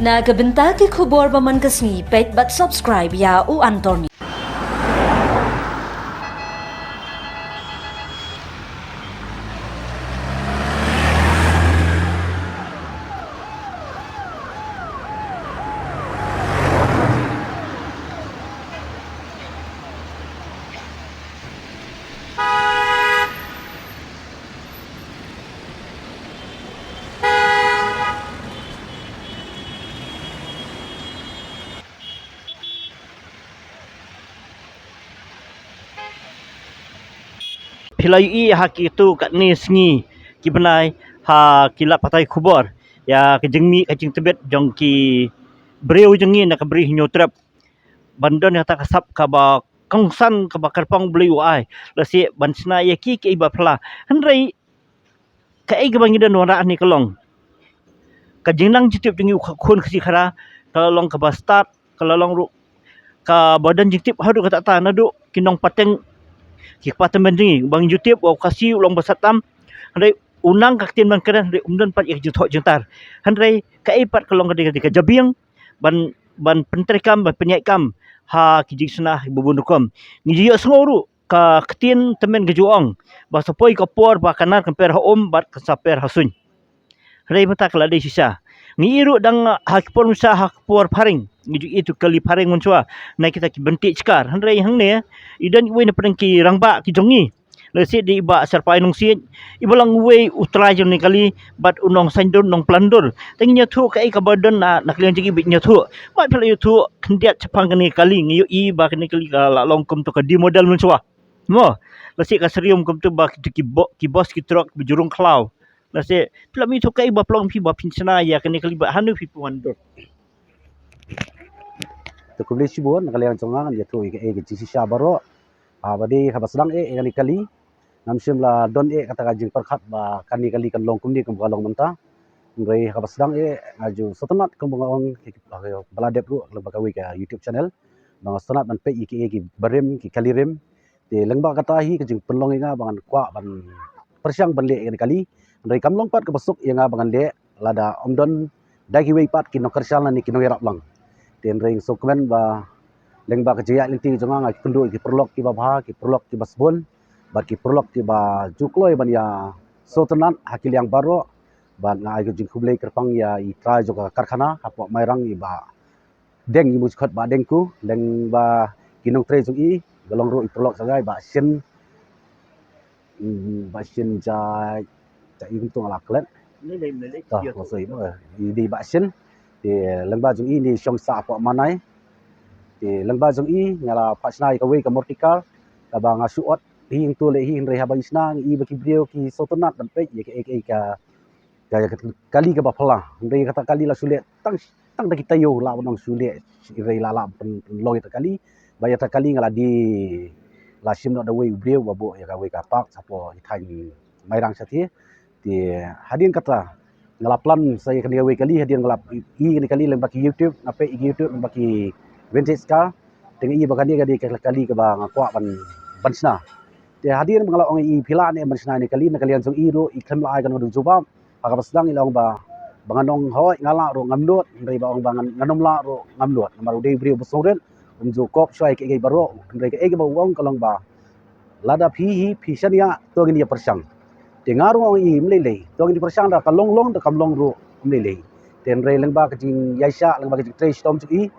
Nagabenta ki kubor baman kasni pet but subscribe ya u Anthony. Hilai haki tu kat ni sengi ki benai ha kilap patai kubur ya ke jengmi ke jeng tebet jong ki breu jengi nak beri nyotrap bandon yang tak kasap ka ba kongsan ka ba karpang beli ai lasi bansna ya ki ke iba pla henrei ka ai ga bangidan wara ni kelong ka jengnang jitip jengi khun khsi khara kalong ka ba start kalong ru ka badan jitip hadu ka ta nadu kinong pateng ki patemen ni bang YouTube au kasi long basatam handai unang kaktin man keren handai umdan pat ik juthok jentar handai kai pat kalong ka jabiang ban pentrikam ban penyaikam ha ki jigsna bubunukom ni jiyo sngoru ka ktin temen gejuong ba sapoi ka por ba kanar kamper ha bat ka saper hasuny handai mata kala dei sisa ni iru dang hakpor musa hakpor paring ni itu kali paring muncua naik kita ki bentik cikar handai hang ne idan we na pedang ki rangba ki jongi lesi di ba serpai nong si ibalang we utrai jong ni kali bat unong sandon nong plandur tengnya thu kai ka badan na naklian jigi bitnya thu mat pala yu thu kendiat cepang ni kali ngiyu i ba ni kali ka la long kum tu ka di modal muncua mo lesi ka serium kum tu ba ki bos ki truk bujurung klau lesi pala mi thu kai ba plong pi ba pinsana ya kani kali ba hanu pi puandor to kubli sibon kalian congang dia tu ke jisi syabaro badi habasdang kali kali namsim la don kata kajing perkhat ba kani kali kan long kumni kum kalong menta ngai habasdang ngaju setenat kum ngong baladep ru lembaga wi ka YouTube channel bang setenat ban pe ki barem ki kalirem te lengba kata hi kajing penlong inga bangan kwa ban persyang ban le kali ngai kam long pat ke besuk inga bangan le lada omdon dagi wi pat ki no kersal ni ki no yarap lang ten ring sokmen ba lengba ke jaya linti jonga ngai kundu ki perlok ki babha ki perlok ki basbon ba ki perlok ki ba jukloi ban ya sotenat hakil yang baro ban ngai ke jingkublei kerpang ya i tra joka karkhana hapo mairang i ba deng i muskhat ba dengku leng ba kinong tre jong i galong ro i perlok sagai ba sin ja i untung ala klet ni le ta masoi no di ba sin thì lengba jung i ni syong sa po manai thì lengba jung i ngala pasnai ka we ka mortikal ka ba nga suot hing tu le hing re habang isna i ba ki brio ki sotonat dan pe ye ka kali ka ba phala ndai kata kali la sulet tang tang da kita yo la bonong sulet re la la loy ta kali ba ya ta kali ngala di la sim no da we brio ba bo ya ka we ka pak sapo i thai mairang sathi thì hadin kata ngelaplan saya kena gawe kali hadian ngelap i kali lembaki YouTube nape YouTube lembaki vintage car dengan i bagan dia kali ke bang kwa ban sna te hadian mengalak ong i pila ne ban sna ni kali na kalian song i ro i khem lai kan du joba aga basdang i long ba banganong hoi ngala ro ngamdot ndai ba ong bangan nganom la ro ngamdot namaru dei brio besoren jo kop swai ke baro ndai ke ba wong kalong ba lada phi sania to gini persang dengar orang i melelei tong di persang da kalong long da kamlong ro melelei ten re lengba kajing yaisa lengba kajing tre stom cui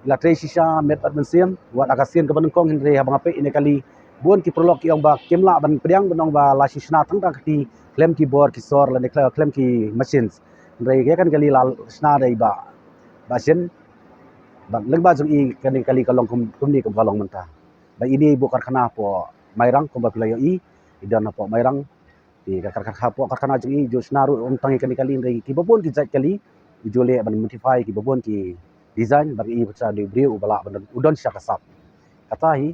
la tre sisa met pat mensiam wat akasien ke benengkong hindre habang ape ini kali buon ki prolog ki ong ba kemla ban priang benong ba la sisna tang ta ki klem ki bor ki sor la ne klem ki machines re ge kan kali la sna dai ba sen bang lengba jung i kan kali kalong kum ni kum kalong menta ba ini bu karkhana po mairang kum ba pilayo i idan po mairang di karkhana jung i jo snaru untang ikan kali ndai ki babon ki jat kali jole ban modify ki babon ki design bagi i beca di brio bala ban udon syakasap kata hi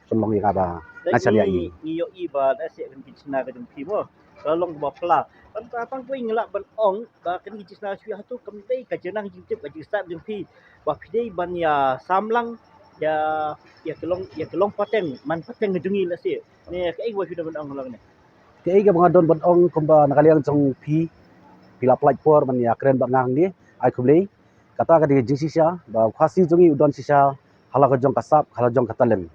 kelong yang ada nasalia i yo i ba da se kan kisna ka jong pimo kalong ba pla pan tapang ko ingla ban ong ba kan kisna swi hatu kamtei ka jenang jingtip ka jistat jong pi ba pidei ban ya samlang ya kelong pateng man pateng ngejungi la se ne ka ai wa sudah ban ong lang ne ke ga bang don ban ong kumba nakaliang jong pi pila plaj por ban ya keren ban ngang ni ai kublei kata ka di jing sisa ba khasi jongi udon sisa hala ka jong kasap hala jong katalen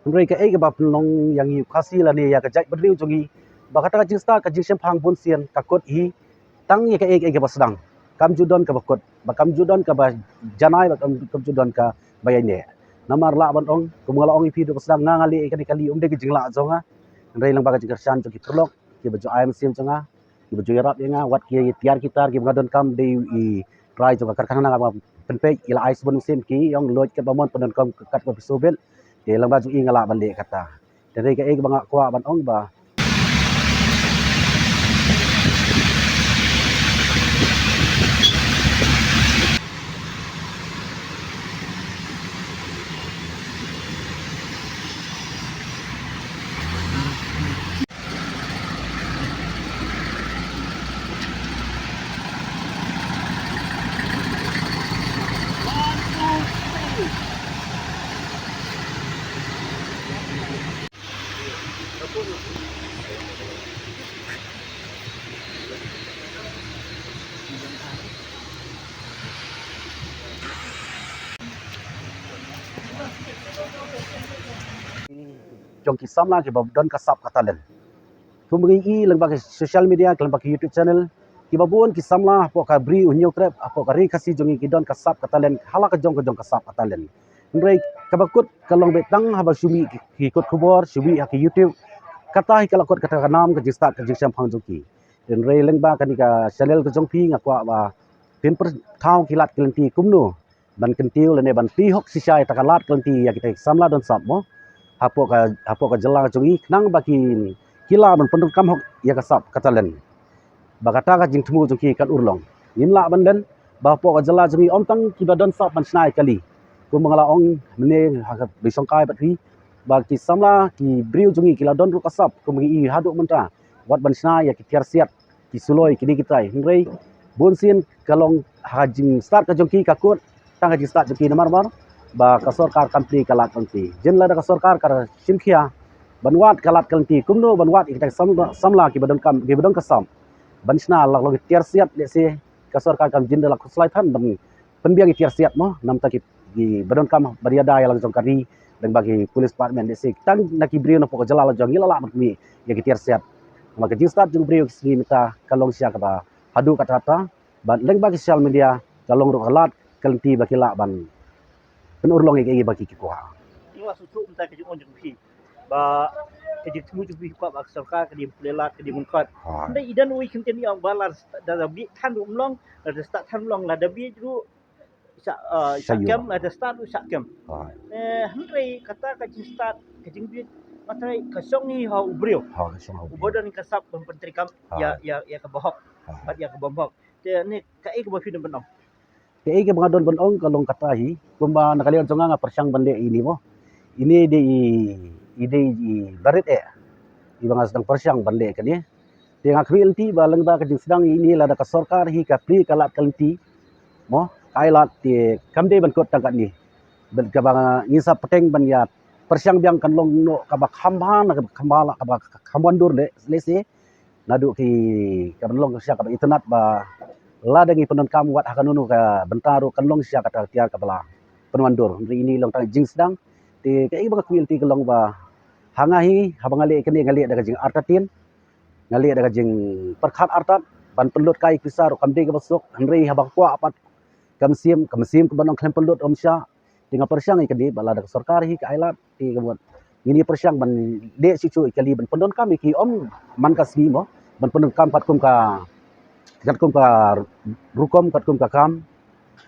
ngrei ka ba pelong yang yu khasi la ni ya ka jai bedriu jongi ba kata ka jing start ka jing sempang bun sian ka kot hi tang ya ka ba sedang kam judon ka bakot ba kam judon ka ba janai ba kam judon ka bayane namar la ban ong kumala ong ipi do sedang ngali ka kali de jing la zonga ngrei lang ba ka jing kersan jongi perlok ki ba jo ayam sim jonga ki ba jo yarap yenga wat ki tiar kitar ki ngadon kam de i rai jonga karkana ba penpe ila ais bun sim ki yong loj ka bamon penon kam kat ba pisobel ke lang ba jo i ngala ban de kata dari ka ba kwa ban ong ba jong ki samla ki babdon kasap katalen kumri i lang ba social media lang ba YouTube channel ki babon ki samla po ka bri unyo trap apo ka ri kasi jongi ki don kasap katalen hala ka jong kasap katalen nrei kabakut kalong betang haba sumi ki kot kubor sumi ha ki YouTube kata hi kalakot kata ka nam ka jistat ka jisam phang joki nrei lang ba kan ka channel ka jong pi ngakwa ba tin per thau kilat kelenti kumno ban kentiu lene ban pi hok sisai takalat kelenti ya kita samla don sap mo hapo ka jela jongi nang baki kila ban penduk kam hok ya kasap katalen bagata ka jing thumu jongi kat urlong nimla ban den ba po ka jela jongi om tang ki badon sap ban snai kali ku mangala ong mene ha bisong kai batri ba ki samla ki briu jongi kila don ru kasap ku magi i haduk mentra wat ban snai ya ki tiar siat ki suloi ki dikitai ngrei bonsin kalong hajing start ka jongi ka kot tang hajing start jongi namar mar ba ka sarkar country kalat kanti jenla da ka sarkar kar simkhia banwat kalat kanti kumno banwat ikta samla ki badon kasam bansna lak log tiar siat le se ka sarkar kam jinda lak slai than ban penbiang tiar siat mo nam ta ki badon kam bariada ya lang jong kari dan bagi police department le se tang naki brio na poko jala jong ila la mi ya ki tiar siat maka jing start jong brio ki mita kalong sia ka ba hadu kata ban leng bagi social media kalong ro kalat kanti bakila ban penurlong yang bagi kikuha. Iwa susu minta ke jong jong pi ba ke jing temu jong pi kwa ba sarkar ke di pelat ke di mungkat ndai idan ui kinten yang balas da bi than umlong da start than umlong la da bi ju sa kem la da start sa kem hendrei kata ka jing start ke jing bi matrai ka song ni ha ubrio ubodan kasap menteri kam ya ka bahok bat ya ka bombok te ne ka ek ba fi den benong Kaya ke mga don bonong kalong katahi kumba nakalian nga persyang bande ini mo ini di ide barit ibang sedang persyang bande kani dia ngakri elti balang ba kajing sedang ini lada ka sarkar hi ka pri kalat kalti mo kailat ti kamde ban kot tangkat ni ben ka bang ngisa peteng ban ya persyang biang kan long no ka bak hamban ka kambala ka bak kambandur le se nadu ki ka ban long ka internet ba ladangi penon kam wat hakanunu ka bentaru kanlong sia kata tiar ka bala penwandur ini long tang jing sedang ti kai ba kuil ti kalong ba hangahi habang ali kini ngali daga jing artatin ngali daga jing perkhat artat ban pelut kai pisar kamde ka basok henrei habang kwa apat kamsim ke banong klem pelut omsya dengan persyang ikadi bala daga sarkar hi ka ailat ti kamot ini persyang ban de sicu ikali ban pendon kami ki om man kasmi mo ban pendon kam pat kum ka katkum ka rukom katkum ka kam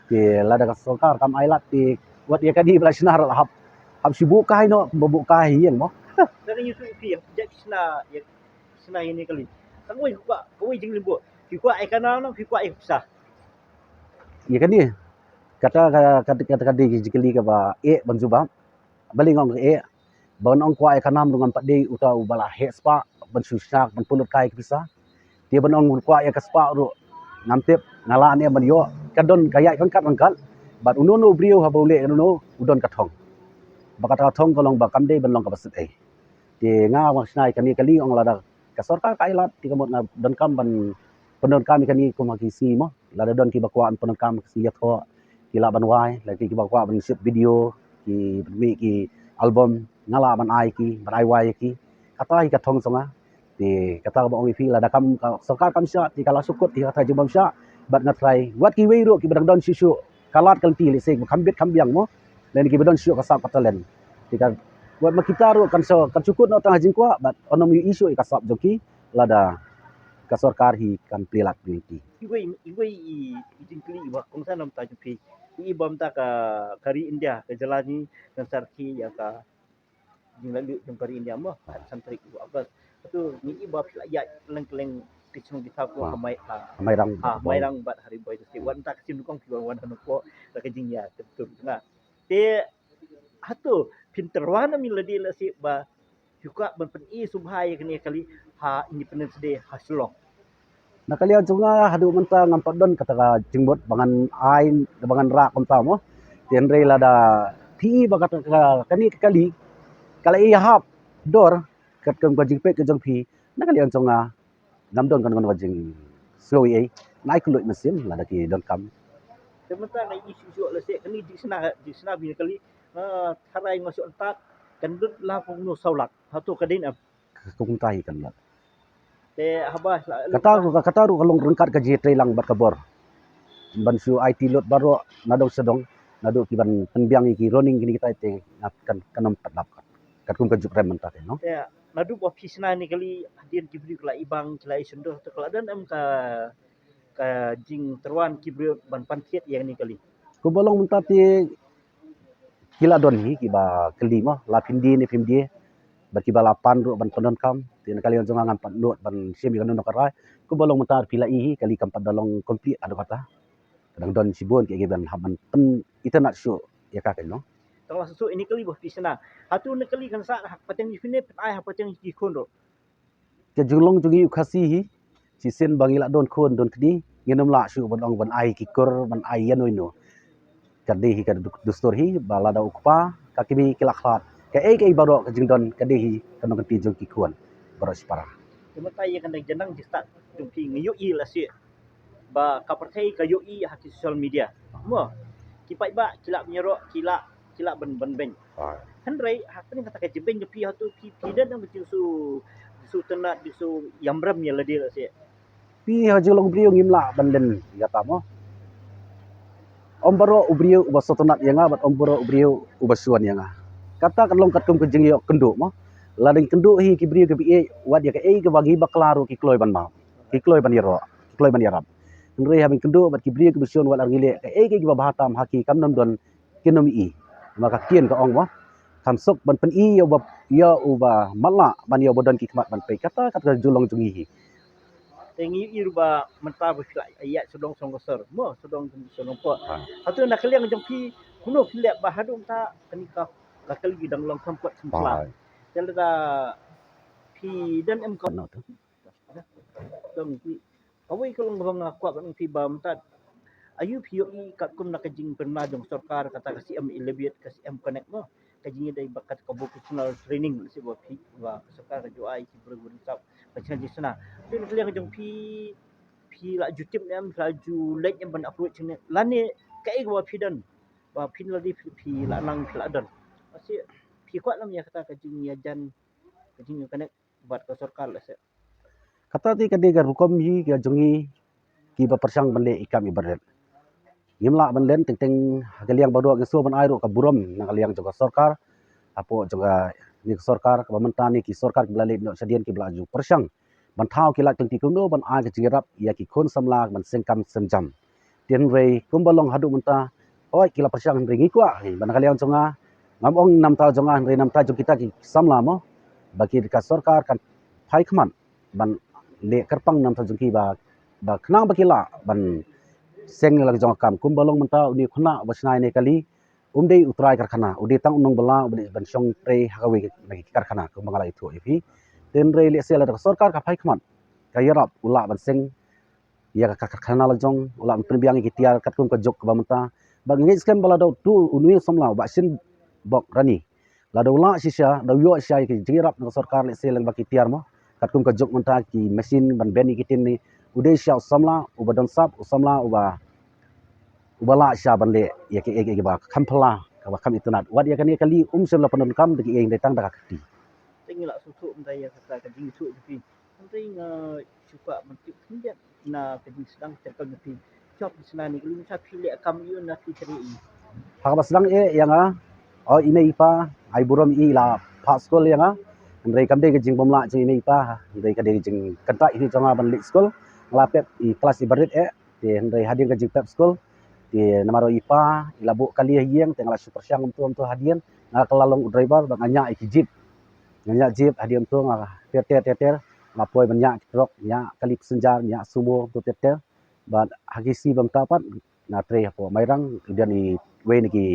ke lada ka sarkar kam ailat ti wat ya kadi bala sinar hab sibuk kai no bubuk kai yang mo dari yusu pi jak sina ini kali kangoi kwa jing limbo ki kwa ai kana no ki kwa ai sa ya kadi kata jikeli ka ba banjuba balingong ban ong kwa ai kanam dengan pak de uta ubala he spa ban susak ban pulut kai kisa dia benong kwa ya kaspa ru namtip ngala ne man yo kadon kaya angkat bat unono brio ha bole unono udon kathong bakata thong kolong ba kamde benlong ka basit ti nga wa snai kani kali ong lada ka sarkar kailat ti kamot na don kam ban penon kami kani ko magisi mo lada don ki bakwaan penon kam si yatho kila ban wai lagi ki bakwa ban shoot video ki mi ki album ngala ban ai ki ban ai wai ki kata hi ka thong songa ti kata ba ong fi la da kam sarkar kam sya ti kala sukut ti kata jumam sya bat ngatrai wat ki wei ro ki badang don shishu kalat kan ti le se kambit kambiang mo len ki badon syu ka sap patalen ti ka buat makita ro kan so kan cukut no tang jingkwa bat onom yu isu ka sap joki lada ka sarkar hi kan pelak pilki Iwei jingkli wa kongsa nam ta jupi. Bam ta kari India ke jalani dan sarki ya ka jinglalu jempari India mo santri wa abas. Tu ni ibab ya leng-leng kisung kita ko kamai mai rang bat hari boy tu wan tak sim kong ki wan kan ko la ke jing ya betul nga. Te hatu pinterwana mi ladi la si ba juga ben i subhai kini kali ha Independence Day haslong. nakalian sunga hadu menta ngampat don kata jingbot bangan ain bangan rak kom tamo tenre lada ti bagat kani kali kala iya hap dor kat kem ka jingpe ke jong pi nakalian sunga nam don kan jing slow ai naik luit mesin lada ki don kam Sementara isu-isu la se kani di sana bi kali tharai masuk entat kan dut la pung no saulak hatu kadin am kung tahi kan la te habas kata ru kalong rengkat ka jitre lang bat kabor ban su IT lot baro nadong sedong nado ki ban penbiang ki running kini kita te kan kanam padap kat kum ka juk rem menta no te nadu bo pisna ni kali hadin kibri kala ibang kala isundoh tu kala dan am ka jing terwan kibri ban pantiet yang ni kali ko bolong menta te kila don hi ki ba kelima la pindi ni pindi bat ki ba lapan ru ban pendon kam tin kali on jonga ngam pat lot ban sim kan no karai ko bolong menta pila i kali kam pat dalong komplit adu kata kadang don sibon ki ban haban pen internet show ya ka no tengah susu ini kali bo pisna hatu ni kali kan sa hak pateng ifine ai hak pateng ki kondo ke julong jungi ukasi hi si sen bangila don kon don kdi ngenom la shu ban ong ban ai ki kor ban ai yan no kadi hi kad dustur hi balada ukpa kakimi kilakhat ke ai baro ke jingdon kadi hi kanong kti jong ki kuan baro spara sementara yang kan jenang distak jumpi ngayu i la si ba kapertai kayu i hak social media mo kipai ba kila menyerok kila ban ben Henry hak ni kata ke jebeng jepi hatu pi dan ang su tenat su yambram ya la dia si pi ha julong brio ngimla banden kata mo om baro ubrio ubasotonat yanga bat om baro ubrio ubasuan yanga kata kalong katum ke jingyo kenduk mo lading kenduk hi ki brio ke bi wat ya ke ke bagi baklaru ki kloy ban ma ki kloy ban yero ki kloy ban yarab nre habing kenduk bat ki brio ke busuan wat argile ke ba bahatam haki kam nam don kinomi i maka kien ka ong mo kam sok ban pen i yo uba mala ban yo bodon ki kmat ban pe kata julong jungi hi tengi irba menta busla ayat sodong songosor mo sodong po hatu nak kaliang jempi kuno kilap bahadum ta kenika lakal gidang long sampot sempla jalda pi dan em ko dong pi awai kalau ngabang aku kan pi bam ta ayu pi i kat kum nak jing pernah jong sarkar kata kasi am elebiat kasi am connect mo kajing dai bakat ka vocational training si bo pi wa sarkar jo ai ki bergurau sap macam sana tu nak liang jong pi la jutip nem la ju lek yang ban approach ni lani kai wa pi dan wa pi la di pi la nang pi la dan masih pi kuat lam ya kata kajing ya jan kajing connect buat ka sarkar la se kata ti kadi ga rukom hi ga jungi ki ba persang bende ikam ibarat ngimla benden teng galiang baru ke so ban airu ka burom na galiang juga sarkar apo juga ni sarkar ka mentani ki sarkar ki blalek no sadian ki blaju persang ban thau ki lak teng ti kundo ban a ki jirap ya ki khon samla ban sengkam semjam tien rei kumbalong hadu menta oi ki la persang ringi kwa ban galiang jonga ngam ong nam ta jonga rei nam ta jo kita ki samla mo bagi ka sarkar kan phai khman ban le kerpang nam ta jong ki ba khnang bakila ban seng lag jong kam kumbalong menta uni khuna basnai ne kali umdei utrai karkhana udi tang unong bala udi ban song tre hakawi nagi karkhana kumbangala itu ifi ten re le sela sarkar ka phai khman ka yarap ula ban seng ya ka karkhana lag jong ula penbiang ki tiar kat kum ka jok ba menta ba ngi scam bala do tu uni somla ba sin bok rani la do ula sisha do yo sha ki jirap ng sarkar le sela ba ki tiar mo kat kum ka jok menta ki mesin ban beni ki tin ni udai sya samla uba donsap samla uba ubala sya banle ya ke ba kampala ka kam itunat wat ya kani kali sen la panon kam de ing datang dak kati Tinggal susu mentai kata kajing susu tapi penting cuba mentik hendak na kajing sedang terkal nanti job senani kalau misal pilih kam you nanti cari ha ba sedang yang ine ipa ai burom la pa school yang ndai kam de jing bomla jing ine ipa ndai ka de jing kanta ini jonga ban lik school nglapet I kelas ibarit de ndai hadin ka jing pep school di namaro ipa ilabu kali yang tengah super syang untuk hadian ngal kelalong driver banganya ikijip nganya jeep hadiam tu teter lapoi banyak truk nya kali pesenjar nya sumo tu teter ban hagisi bang tapat na tre apa mairang kemudian I we ni ki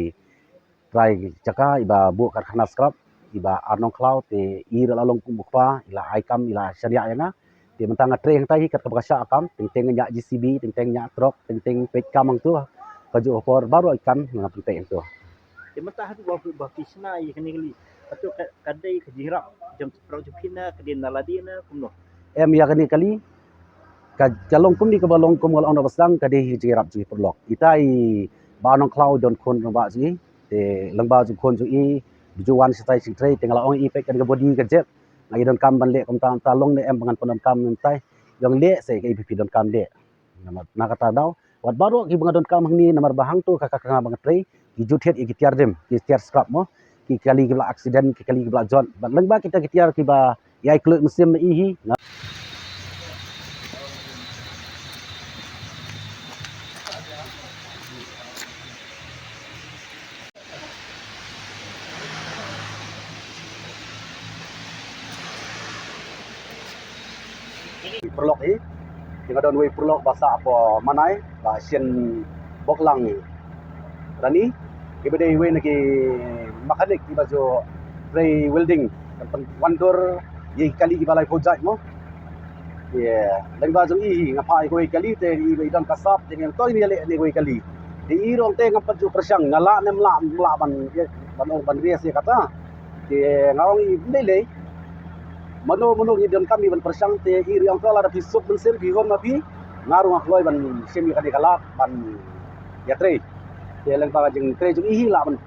try jaka iba bu karkhana scrap iba arnong cloud te I lalong kumukpa ila aikam ila syariah yang di mentang tre yang tai kat kabasya akam teng nya GCB teng nya truk teng pet kamang tu baju opor baru ikan na penting tu dia mentah tu bawa kisna ya kini atau kadai kejirak jam seperau jepina kedin naladina kumno em ya kali kalong kum ni ka balong kum wal ono basang ka de jirap ji perlok itai banong cloud don kon ba ji te lengba ju kon ju I bijuan sitai sing tre tinggal ong I pek kan ka body ka jet ngai don kam ban le kom ta long ne em bangan ponom kam tai yong le se ka IPP don kam de na kata daw wat baru ki bangan don kam ni namar bahang tu ka bangan tre ki juthet I tiar dem ki tiar scrap mo ki kali ki bla accident ki kali ki bla jon ban lengba kita ki tiar ki ba yai klut musim I perlok tinggal don we perlok bahasa apa manai ba sien boklang rani ibade we naki mekanik di baju spray welding wandor ye kali ki balai project mo ya dan baju ngapai we kali te I don kasap dengan toy ni le ni we kali di irong te ngapat ju persang ngala nem la ban ria se kata di ngawang I ndele mano ni don kami ban persang te iri ang kala da pisuk ben ser bihon mapi ngaru ngakloi ban semi kali kala ban ya tre te lang pa jing tre jung I la ban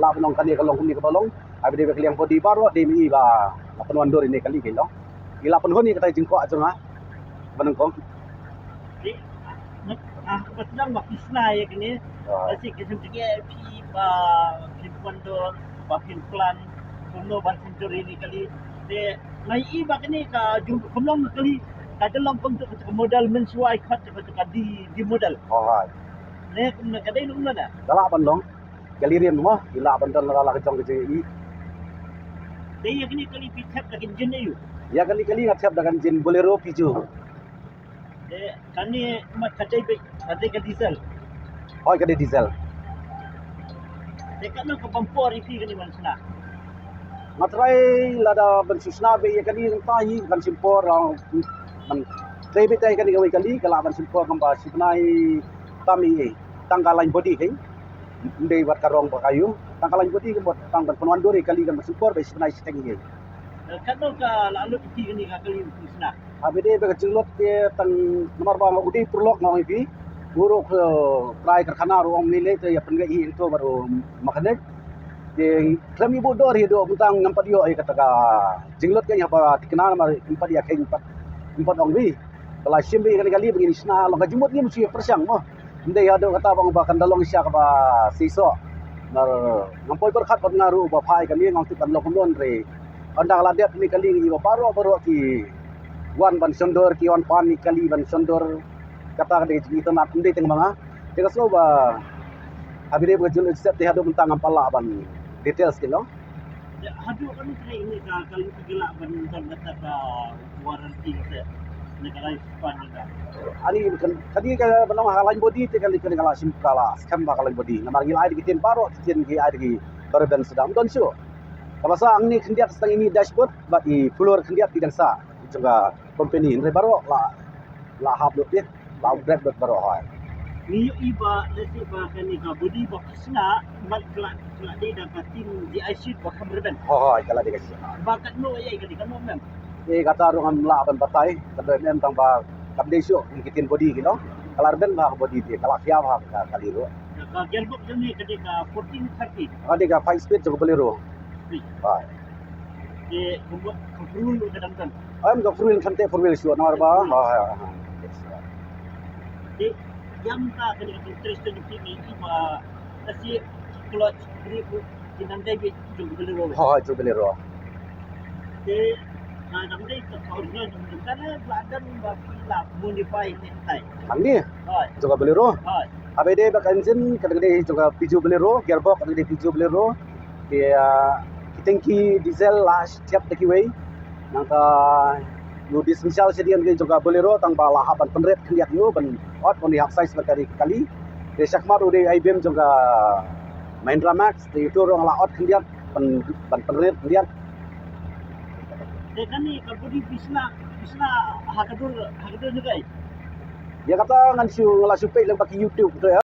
la ban kali kalong kumi ka balong abi de kliang body baru de mi ba la pan dor ini kali kilo ila pan honi kata jing ko ajunga banung ko sedang kisna ya kini asik kisah tiga pi ba pinpando ba pinplan kumno ban century ini kali de nai iba kini ka jumpa kumlong kali kadalang pang ke modal mensuai khat ke di modal ne kumna kadai lu na dala ban long kali rian mo ila ban don la ka jong ke I de ya kini kali pitap lagi jin ayu ya kali ngatap dengan jin bolero piju de kani mat kadai ke diesel hoy ka diesel de kana ka pampor ifi kani mansna matrai lada bensusna be ya kali tahi kan simpor man trebe tai kali kala ban simpor kamba sipnai tami tanggalan body kai ndei wat karong bakayu tanggalan body kembot tanggal penuan dori kali kan simpor be sipnai siteng ye kano ka lalu ifi kani ka kali mansna abede be kecilot ke tang nomor ba udi perlok mau ifi buruk try karkhana ro om nile te ya pengai itu baru makanek de klami bodor hido butang nampat yo ai kata ka jinglot ka apa dikenal mar empat ya kain empat ong bi kala simbi kali begini sna lo ka jumut ni mesti persang mo ndai ado kata bang ba kandalong sya ka ba siso nar ngampoi berkat pat ngaru ba phai kami ngau tikan lo kumlon re anda kala dia ni kali ni ba baru ki wan ban sondor ki wan pan ni kali ban sondor kata ka de itu nak ndai teng manga tega so ba abire ba jul set te hado mentang ampala ban details kilo ya hadu kami try ini ka kali gila ban kata ka warranty ke negara Jepang ni ani kan kadi ka banang halain body te kali kala simpala skam ba halain body namar ngil ai dikitin paro kitin ki ai di barban sedam don show kabasa ang ni kendiak setang ini dashboard ba I floor kendiak tidak sa juga company ni baro la hab lo dia la upgrade baro hai ni iba lesi ba kani ka body box na mat kelak dia dapatin di IC ba kamreban hai kala dia kasi bakat no ai kali kan mem kata orang la ban batai kada nem tang ba kabde show kitin body kilo kalar ben ba body dia kala siap ha kali ro gearbox ni ketika 1430 Ada ka 5 speed jong bolero. Hai. di membuat keperluan kadang-kadang. Am ka 4 wheel kante 4 wheel suat nawar ba. Di yang tak kena interest di sini cuma kasi clutch grip kinandai bit jung bolero. Ha jong bolero. Di nandai ke original jung kana badan baki lah modify ni tai. Ang ni Hai. jong bolero. Hai. Abe de bak engine kadang-kadang jong Peugeot bolero, gearbox kadang-kadang Peugeot bolero. Dia kitengki diesel lash tiap deki way. Nang ka yu dismisal sedian ke jong bolero tang ba lahaban penret kendiak yu ban ot pon diak size berkali kali. De sakmar ude IBM jong Mahindra Max de itu orang laot kendiak ban penret kendiak. Di kan ni kabudi bisna hakadur juga. Dia kata ngan siu ngala supek lang baki YouTube tu ya.